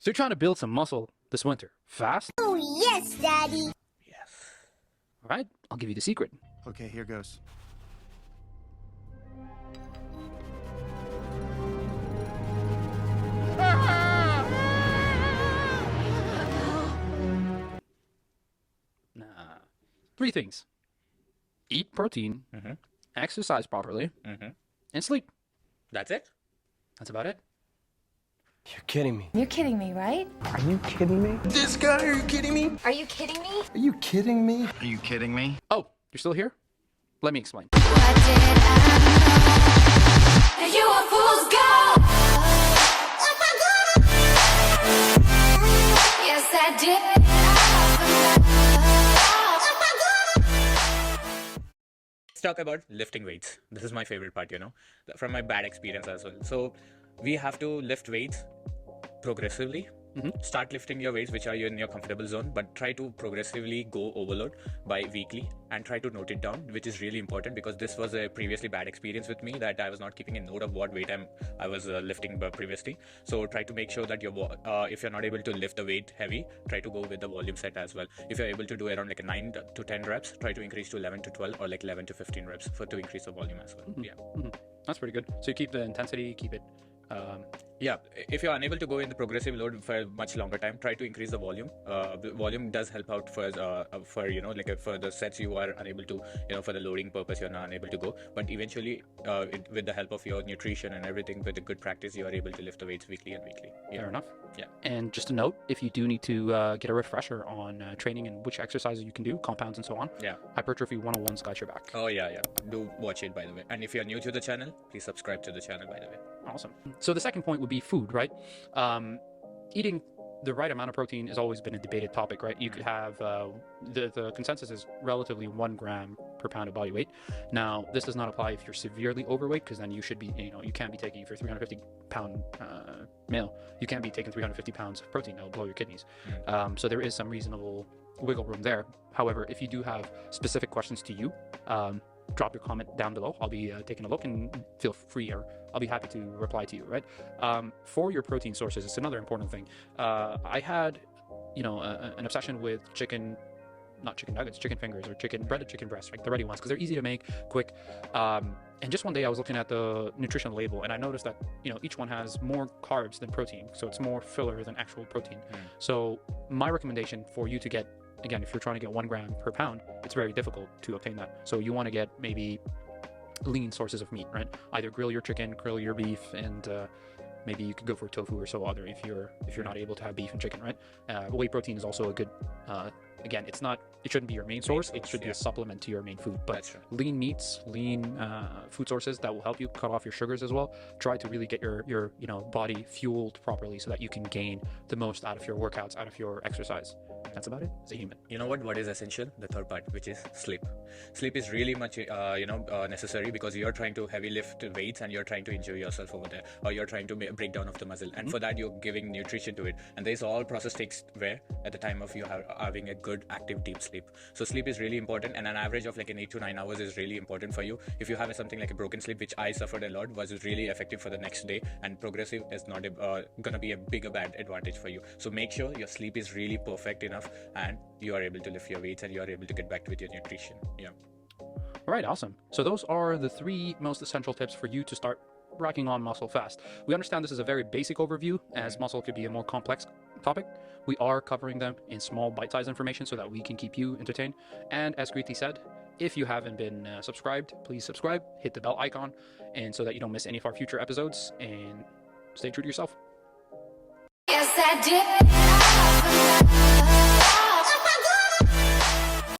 So you're trying to build some muscle this winter. Fast? Oh, yes, Daddy. Yes. All right, I'll give you the secret. Okay, here goes. Nah. 3 things. Eat protein, exercise properly, and sleep. That's it? That's about it. You're kidding me. You're kidding me, right? Are you kidding me? This guy, are you kidding me? Are you kidding me? Are you kidding me? Are you kidding me? Oh, you're still here? Let me explain. What did I know? You a fool's gold. Yes, I did. Let's talk about lifting weights. This is my favorite part, from my bad experience as well. So we have to lift weights progressively. Start lifting your weights which are in your comfortable zone, but try to progressively go overload by weekly and try to note it down, which is really important because this was a previously bad experience with me that I was not keeping a note of what weight I was lifting previously. So try to make sure that if you're not able to lift the weight heavy, try to go with the volume set as well. If you're able to do around like a 9 to 10 reps, try to increase to 11 to 12 or like 11 to 15 reps to increase the volume as well. That's pretty good. So you keep the intensity, keep it... Yeah, if you're unable to go in the progressive load for a much longer time, try to increase the volume. The volume does help out for the sets you are unable to, for the loading purpose, you're not unable to go. But eventually, with the help of your nutrition and everything, with a good practice, you are able to lift the weights weekly and weekly. Fair enough. Yeah. And just a note, if you do need to get a refresher on training and which exercises you can do, compounds and so on, Yeah. Hypertrophy 101's got your back. Oh yeah. Do watch it, by the way. And if you're new to the channel, please subscribe to the channel, by the way. Awesome. So the second point would be food, right? Eating the right amount of protein has always been a debated topic, right? You could have the consensus is relatively 1 gram per pound of body weight. Now, this does not apply if you're severely overweight, because then you should be, you can't be taking, if you're 350-pound male, you can't be taking 350 pounds of protein. That'll blow your kidneys. So there is some reasonable wiggle room there. However, if you do have specific questions to you, drop your comment down below. I'll be taking a look, and feel free, or I'll be happy to reply to you, right? For your protein sources, it's another important thing. I had, an obsession with not chicken nuggets, chicken fingers, or breaded chicken breasts, right? The ready ones, because they're easy to make, quick. And just one day I was looking at the nutrition label, and I noticed that, each one has more carbs than protein. So it's more filler than actual protein. So my recommendation for you to get, again, if you're trying to get 1 gram per pound, it's very difficult to obtain that. So you want to get maybe lean sources of meat, right? Either grill your chicken, grill your beef, and maybe you could go for tofu or so other if you're not able to have beef and chicken, right? Whey protein is also a good, again, it shouldn't be your main source. It should be a supplement to your main food. But lean meats, lean food sources that will help you cut off your sugars as well. Try to really get your body fueled properly so that you can gain the most out of your workouts, out of your exercise. That's about it as a human. You know what is essential? The third part, which is sleep. Sleep is really much necessary, because you're trying to heavy lift weights and you're trying to injure yourself over there, or you're trying to break down of the muscle, and for that you're giving nutrition to it, and this all process takes where at the time of you having a good active deep sleep. So sleep is really important, and an average of like an 8 to 9 hours is really important for you. If you have something like a broken sleep, which I suffered a lot, was really effective for the next day, and progressive is not gonna be a bigger bad advantage for you. So make sure your sleep is really perfect enough and you are able to lift your weights and you are able to get back with your nutrition. All right, awesome. So those are the 3 most essential tips for you to start racking on muscle fast. We understand this is a very basic overview, as muscle could be a more complex topic. We are covering them in small bite-sized information so that we can keep you entertained. And as Kriti said, if you haven't been subscribed, please subscribe, hit the bell icon, and so that you don't miss any of our future episodes, and stay true to yourself. Yes, I did.